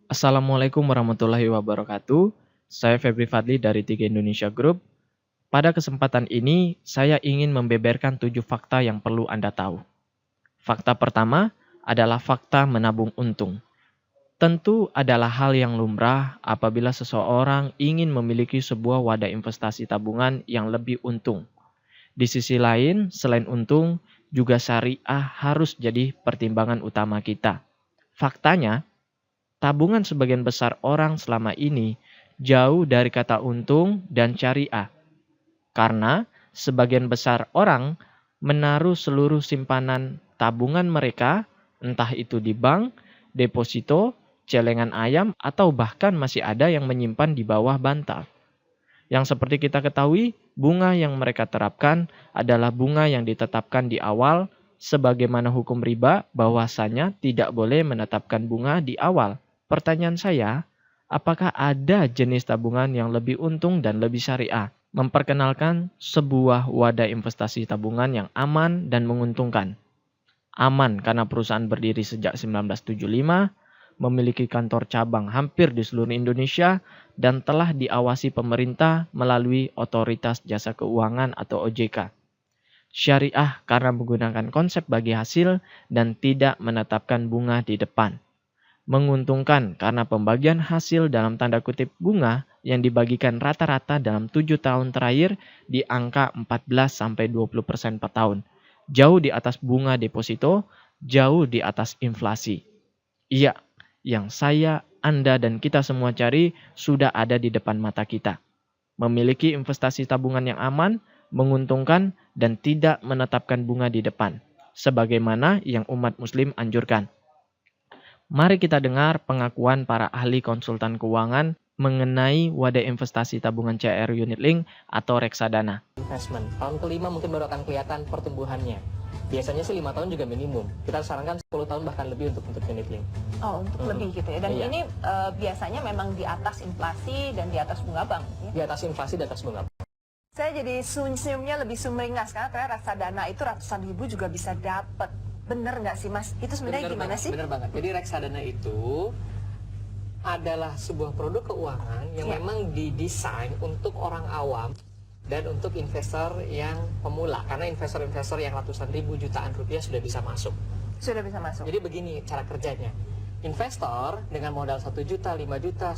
Assalamualaikum warahmatullahi wabarakatuh. Saya Febri Fadli dari Tiga Indonesia Group. Pada kesempatan ini, saya ingin membeberkan 7 fakta yang perlu Anda tahu. Fakta pertama adalah fakta menabung untung. Tentu adalah hal yang lumrah apabila seseorang ingin memiliki sebuah wadah investasi tabungan yang lebih untung. Di sisi lain, selain untung, juga syariah harus jadi pertimbangan utama kita. Faktanya, tabungan sebagian besar orang selama ini jauh dari kata untung dan syariah. Karena sebagian besar orang menaruh seluruh simpanan tabungan mereka, entah itu di bank, deposito, celengan ayam, atau bahkan masih ada yang menyimpan di bawah bantal. Yang seperti kita ketahui, bunga yang mereka terapkan adalah bunga yang ditetapkan di awal, sebagaimana hukum riba bahwasanya tidak boleh menetapkan bunga di awal. Pertanyaan saya, apakah ada jenis tabungan yang lebih untung dan lebih syariah? Memperkenalkan sebuah wadah investasi tabungan yang aman dan menguntungkan. Aman karena perusahaan berdiri sejak 1975, memiliki kantor cabang hampir di seluruh Indonesia, dan telah diawasi pemerintah melalui Otoritas Jasa Keuangan atau OJK. Syariah karena menggunakan konsep bagi hasil dan tidak menetapkan bunga di depan. Menguntungkan karena pembagian hasil dalam tanda kutip bunga yang dibagikan rata-rata dalam 7 tahun terakhir di angka 14-20% per tahun. Jauh di atas bunga deposito, jauh di atas inflasi. Iya, yang saya, Anda, dan kita semua cari sudah ada di depan mata kita. Memiliki investasi tabungan yang aman, menguntungkan, dan tidak menetapkan bunga di depan, sebagaimana yang umat muslim anjurkan. Mari kita dengar pengakuan para ahli konsultan keuangan mengenai wadah investasi tabungan CR Unit Link atau reksadana. Investment. Tahun kelima mungkin baru akan kelihatan pertumbuhannya. Biasanya sih 5 tahun juga minimum. Kita sarankan 10 tahun bahkan lebih untuk unit link. Oh, untuk lebih gitu ya. Dan Iya. ini biasanya memang di atas inflasi dan di atas bunga bank. Ya? Di atas inflasi, di atas bunga. Saya jadi senyumnya lebih sumringah karena ternyata reksadana itu ratusan ribu juga bisa dapat. Bener nggak sih Mas? Itu sebenarnya gimana sih? Bener banget. Jadi reksadana itu adalah sebuah produk keuangan yang memang didesain untuk orang awam dan untuk investor yang pemula. Karena investor-investor yang ratusan ribu jutaan rupiah sudah bisa masuk. Sudah bisa masuk. Jadi begini cara kerjanya. Investor dengan modal 1 juta, 5 juta,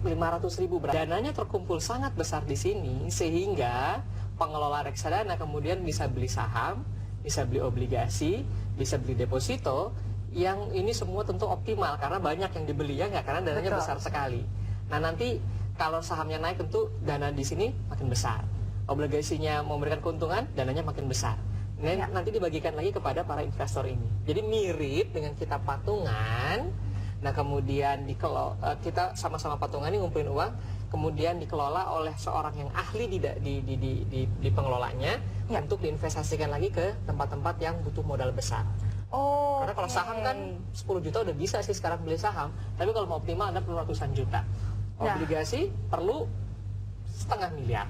500 ribu, dananya terkumpul sangat besar di sini sehingga pengelola reksadana kemudian bisa beli saham, bisa beli obligasi, bisa beli deposito, yang ini semua tentu optimal karena banyak yang dibeli ya nggak, karena dananya besar sekali. Nah nanti kalau sahamnya naik tentu dana di sini makin besar, obligasinya memberikan keuntungan, dananya makin besar. Nah, nanti dibagikan lagi kepada para investor ini. Jadi mirip dengan kita patungan. Nah kemudian kita sama-sama patungan ini ngumpulin uang, kemudian dikelola oleh seorang yang ahli di pengelolanya untuk diinvestasikan lagi ke tempat-tempat yang butuh modal besar. Oh. Karena kalau saham kan 10 juta udah bisa sih sekarang beli saham, tapi kalau mau optimal Anda perlu ratusan juta. Obligasi perlu setengah miliar.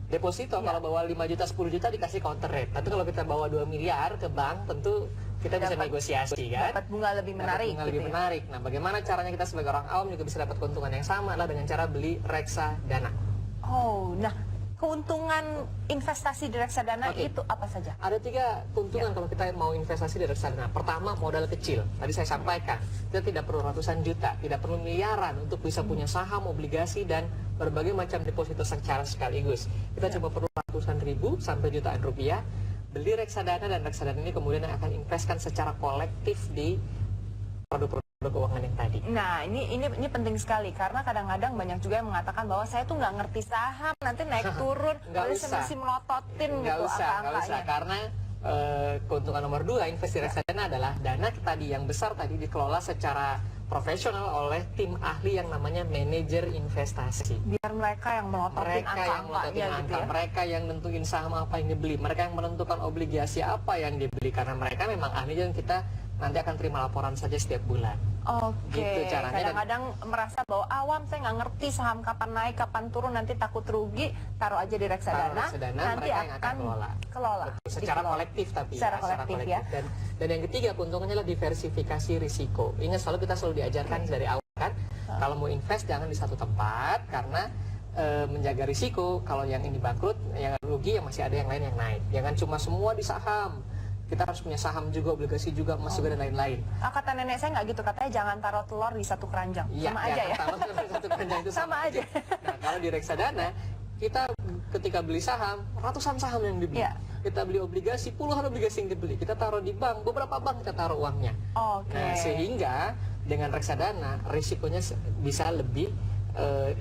Deposito kalau bawa 5 juta 10 juta dikasih counter rate. Tapi kalau kita bawa 2 miliar ke bank tentu kita bisa negosiasi kan. Dapat bunga lebih menarik. Bunga lebih menarik. Nah, bagaimana caranya kita sebagai orang awam juga bisa dapat keuntungan yang sama adalah dengan cara beli reksadana. Oh, nah keuntungan investasi di reksadana itu apa saja? Ada 3 keuntungan kalau kita mau investasi di reksadana. Pertama, modal kecil. Tadi saya sampaikan, kita tidak perlu ratusan juta, tidak perlu miliaran untuk bisa punya saham, obligasi, dan berbagai macam deposito secara sekaligus. Kita cuma perlu ratusan ribu sampai jutaan rupiah, beli reksadana, dan reksadana ini kemudian akan investkan secara kolektif di produk-produk keuangan yang tadi. Nah, ini penting sekali karena kadang-kadang banyak juga yang mengatakan bahwa saya tuh nggak ngerti saham, nanti naik turun, masih melototin nggak gitu usah, angka-angkanya. karena keuntungan nomor 2 investasi reksadana adalah dana tadi yang besar tadi dikelola secara profesional oleh tim ahli yang namanya manajer investasi. Biar mereka yang melototin angka-angkanya gitu ya. Mereka yang nentuin saham apa yang dibeli, mereka yang menentukan obligasi apa yang dibeli, karena mereka memang ahli dan kita nanti akan terima laporan saja setiap bulan. Oke, Gitu caranya. kadang-kadang merasa bahwa awam saya nggak ngerti saham kapan naik, kapan turun, nanti takut rugi, taruh aja di reksadana, Taruh reksadana, nanti mereka yang akan kelola. Secara dikelola. kolektif tapi Secara kolektif ya. Dan yang ketiga keuntungannya adalah diversifikasi risiko. Ingat kita selalu diajarkan dari awal kan, kalau mau invest jangan di satu tempat karena menjaga risiko. Kalau yang ini bangkrut, yang rugi, yang masih ada yang lain yang naik. Jangan cuma semua di saham. Kita harus punya saham juga, obligasi juga, emas juga, dan lain-lain. Kata nenek saya nggak gitu, katanya jangan taruh telur di satu keranjang. Iya, Sama aja ya. taruh telur di satu keranjang itu sama aja. Nah, kalau di reksadana, kita ketika beli saham, ratusan saham yang dibeli. Iya. Kita beli obligasi, puluhan obligasi yang dibeli. Kita taruh di bank, beberapa bank kita taruh uangnya. Oke. Nah, sehingga dengan reksadana, risikonya bisa lebih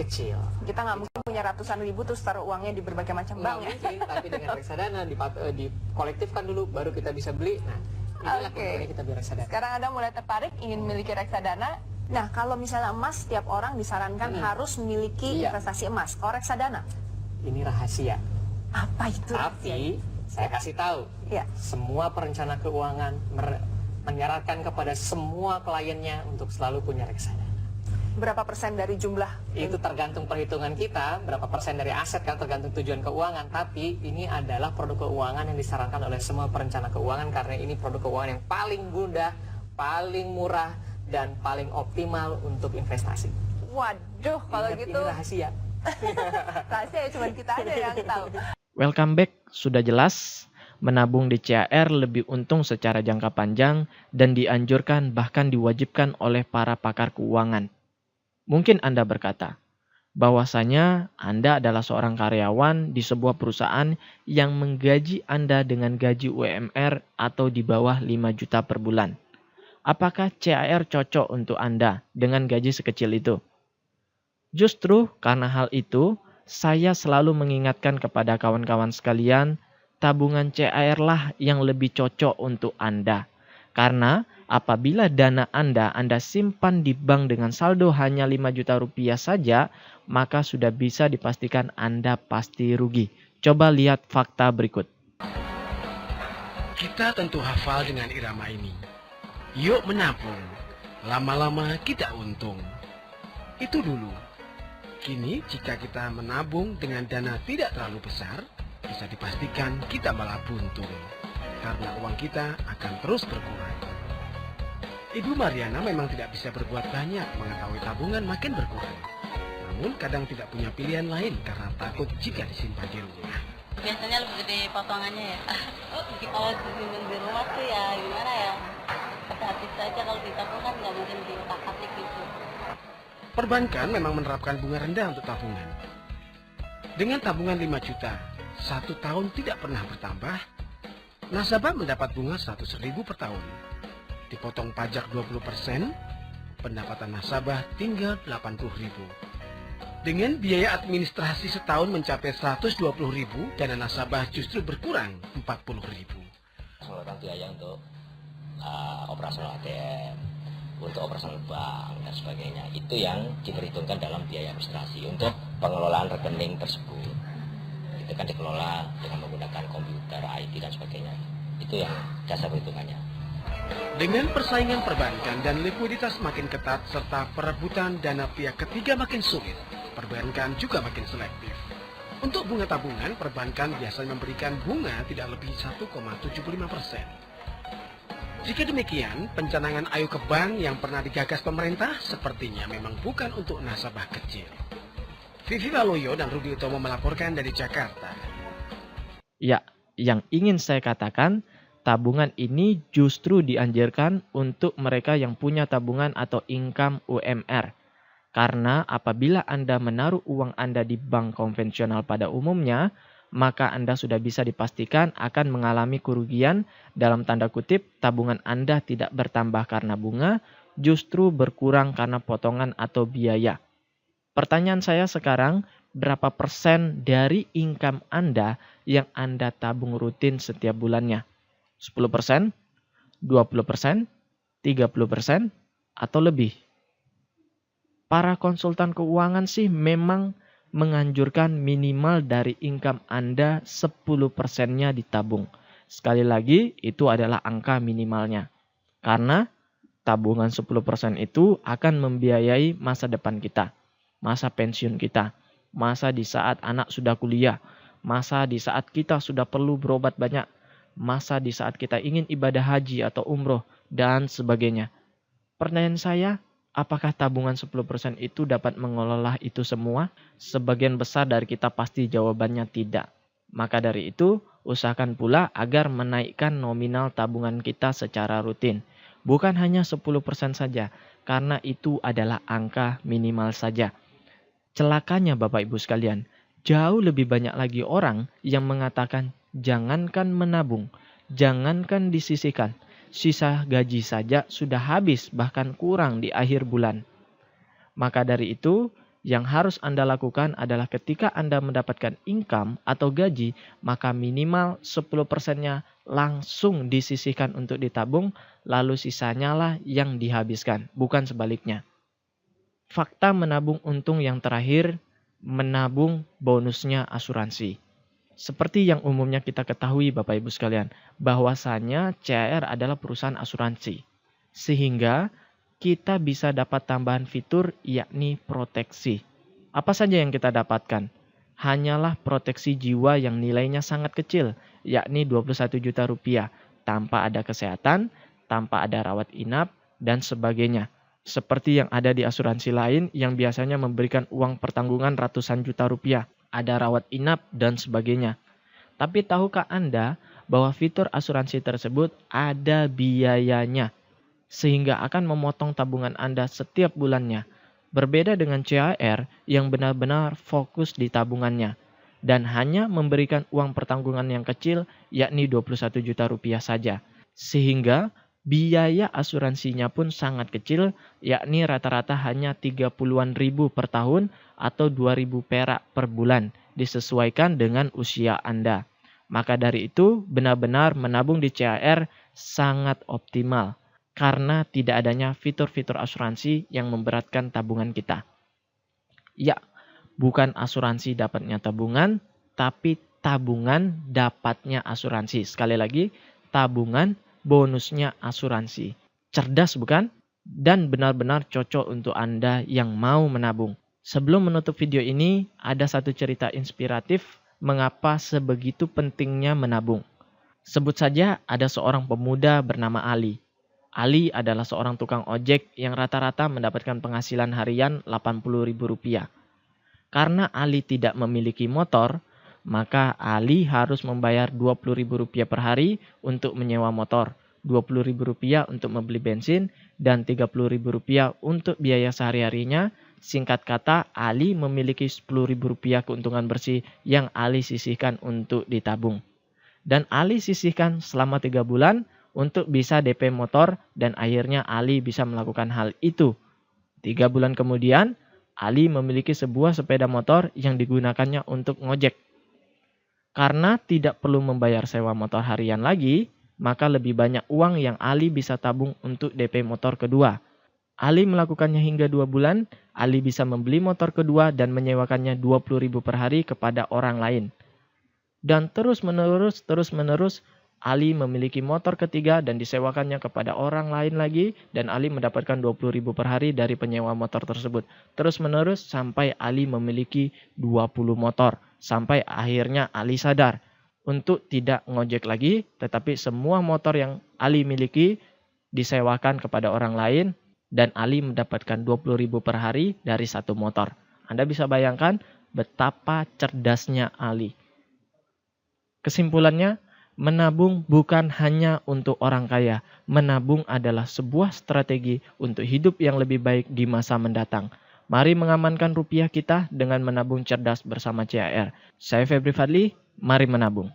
kecil. Kita nggak mungkin punya ratusan ribu terus taruh uangnya di berbagai macam Nggak bank ya. mungkin, tapi dengan reksadana dikolektifkan dulu, baru kita bisa beli. Nah, inilah keuntungannya kita beli reksadana. Sekarang Anda mulai tertarik ingin memiliki reksadana. Nah, kalau misalnya emas, setiap orang disarankan harus memiliki Iya. investasi emas. Kalau reksadana, Ini rahasia. apa itu? Tapi saya kasih tahu, Iya. semua perencana keuangan menyarankan kepada semua kliennya untuk selalu punya reksadana. Berapa persen dari jumlah? Itu tergantung perhitungan kita, berapa persen dari aset kan tergantung tujuan keuangan. Tapi ini adalah produk keuangan yang disarankan oleh semua perencana keuangan karena ini produk keuangan yang paling mudah, paling murah, dan paling optimal untuk investasi. Waduh, kalau Ingat, gitu ini rahasia. rahasia ya cuma kita aja yang tahu. Welcome back, sudah jelas. Menabung di CAR lebih untung secara jangka panjang dan dianjurkan bahkan diwajibkan oleh para pakar keuangan. Mungkin Anda berkata, bahwasanya Anda adalah seorang karyawan di sebuah perusahaan yang menggaji Anda dengan gaji UMR atau di bawah 5 juta per bulan. Apakah CAR cocok untuk Anda dengan gaji sekecil itu? Justru karena hal itu, saya selalu mengingatkan kepada kawan-kawan sekalian, tabungan CAR lah yang lebih cocok untuk Anda. Karena apabila dana Anda simpan di bank dengan saldo hanya 5 juta rupiah saja, maka sudah bisa dipastikan Anda pasti rugi. Coba lihat fakta berikut. Kita tentu hafal dengan irama ini. Yuk menabung, lama-lama kita untung. Itu dulu. Kini jika kita menabung dengan dana tidak terlalu besar, bisa dipastikan kita malah buntung. Karena uang kita akan terus berkurang. Ibu Mariana memang tidak bisa berbuat banyak mengetahui tabungan makin berkurang. Namun kadang tidak punya pilihan lain karena takut jika disimpan di rumah. Biasanya lebih gede potongannya ya. Kalau disimpan di rumah tuh ya gimana ya, hati saja. Kalau ditabung kan nggak mungkin diutak-atik gitu. Perbankan memang menerapkan bunga rendah untuk tabungan. Dengan tabungan 5 juta, 1 tahun tidak pernah bertambah, nasabah mendapat bunga 100.000 per tahun. Dipotong pajak 20%, pendapatan nasabah tinggal 80.000. Dengan biaya administrasi setahun mencapai 120.000, dana nasabah justru berkurang 40.000. Mengeluarkan biaya untuk operasional ATM, untuk operasional bank dan sebagainya. Itu yang diperhitungkan dalam biaya administrasi untuk pengelolaan rekening tersebut. Itu kan dikelola dengan menggunakan komputer, IT dan sebagainya. Itu yang dasar perhitungannya. Dengan persaingan perbankan dan likuiditas makin ketat serta perebutan dana pihak ketiga makin sulit, perbankan juga makin selektif. Untuk bunga tabungan, perbankan biasanya memberikan bunga tidak lebih 1,75%. Jika demikian, pencanangan ayo ke bank yang pernah digagas pemerintah sepertinya memang bukan untuk nasabah kecil. Vivi Waloyo dan Rudi Utomo melaporkan dari Jakarta. Ya, yang ingin saya katakan, tabungan ini justru dianjurkan untuk mereka yang punya tabungan atau income UMR. Karena apabila Anda menaruh uang Anda di bank konvensional pada umumnya, maka Anda sudah bisa dipastikan akan mengalami kerugian, dalam tanda kutip tabungan Anda tidak bertambah karena bunga, justru berkurang karena potongan atau biaya. Pertanyaan saya sekarang, berapa persen dari income Anda yang Anda tabung rutin setiap bulannya? 10%, 20%, 30%, atau lebih? Para konsultan keuangan sih memang menganjurkan minimal dari income Anda 10%-nya ditabung. Sekali lagi, itu adalah angka minimalnya. Karena Tabungan 10% itu akan membiayai masa depan kita, masa pensiun kita, masa di saat anak sudah kuliah, masa di saat kita sudah perlu berobat banyak, masa di saat kita ingin ibadah haji atau umroh, dan sebagainya. Pertanyaan saya, apakah tabungan 10% itu dapat mengelola itu semua? Sebagian besar dari kita pasti jawabannya tidak. Maka dari itu, usahakan pula agar menaikkan nominal tabungan kita secara rutin. Bukan hanya 10% saja, karena itu adalah angka minimal saja. Celakanya Bapak Ibu sekalian, jauh lebih banyak lagi orang yang mengatakan jangankan menabung, jangankan disisihkan. Sisa gaji saja sudah habis bahkan kurang di akhir bulan. Maka dari itu, yang harus Anda lakukan adalah ketika Anda mendapatkan income atau gaji, maka minimal 10%-nya langsung disisihkan untuk ditabung, lalu sisanya lah yang dihabiskan, bukan sebaliknya. Fakta menabung untung yang terakhir, menabung bonusnya asuransi. Seperti yang umumnya kita ketahui Bapak Ibu sekalian, bahwasanya CAR adalah perusahaan asuransi. Sehingga kita bisa dapat tambahan fitur yakni proteksi. Apa saja yang kita dapatkan? Hanyalah proteksi jiwa yang nilainya sangat kecil, yakni 21 juta rupiah, tanpa ada kesehatan, tanpa ada rawat inap, dan sebagainya. Seperti yang ada di asuransi lain yang biasanya memberikan uang pertanggungan ratusan juta rupiah, ada rawat inap, dan sebagainya. Tapi tahukah Anda bahwa fitur asuransi tersebut ada biayanya, sehingga akan memotong tabungan Anda setiap bulannya. Berbeda dengan CAR yang benar-benar fokus di tabungannya dan hanya memberikan uang pertanggungan yang kecil yakni 21 juta rupiah saja. Sehingga biaya asuransinya pun sangat kecil yakni rata-rata hanya 30-an ribu per tahun atau 2.000 perak per bulan disesuaikan dengan usia Anda. Maka dari itu benar-benar menabung di CAR sangat optimal. Karena tidak adanya fitur-fitur asuransi yang memberatkan tabungan kita. Ya, bukan asuransi dapatnya tabungan, tapi tabungan dapatnya asuransi. Sekali lagi, tabungan bonusnya asuransi. Cerdas bukan? Dan benar-benar cocok untuk Anda yang mau menabung. Sebelum menutup video ini, ada satu cerita inspiratif mengapa sebegitu pentingnya menabung. Sebut saja ada seorang pemuda bernama Ali. Ali adalah seorang tukang ojek yang rata-rata mendapatkan penghasilan harian Rp80.000. Karena Ali tidak memiliki motor, maka Ali harus membayar Rp20.000 per hari untuk menyewa motor, Rp20.000 untuk membeli bensin, dan Rp30.000 untuk biaya sehari-harinya. Singkat kata, Ali memiliki Rp10.000 keuntungan bersih yang Ali sisihkan untuk ditabung. Dan Ali sisihkan selama 3 bulan, untuk bisa DP motor dan akhirnya Ali bisa melakukan hal itu. 3 bulan kemudian, Ali memiliki sebuah sepeda motor yang digunakannya untuk ngojek. Karena tidak perlu membayar sewa motor harian lagi, maka lebih banyak uang yang Ali bisa tabung untuk DP motor kedua. Ali melakukannya hingga 2 bulan, Ali bisa membeli motor kedua dan menyewakannya Rp20.000 per hari kepada orang lain. Dan terus-menerus, Ali memiliki motor ketiga dan disewakannya kepada orang lain lagi dan Ali mendapatkan Rp20.000 per hari dari penyewa motor tersebut. Terus-menerus sampai Ali memiliki 20 motor. Sampai akhirnya Ali sadar untuk tidak ngojek lagi, tetapi semua motor yang Ali miliki disewakan kepada orang lain dan Ali mendapatkan Rp20.000 per hari dari satu motor. Anda bisa bayangkan betapa cerdasnya Ali. Kesimpulannya, menabung bukan hanya untuk orang kaya. Menabung adalah sebuah strategi untuk hidup yang lebih baik di masa mendatang. Mari mengamankan rupiah kita dengan menabung cerdas bersama CAR. Saya Febri Fadli, mari menabung.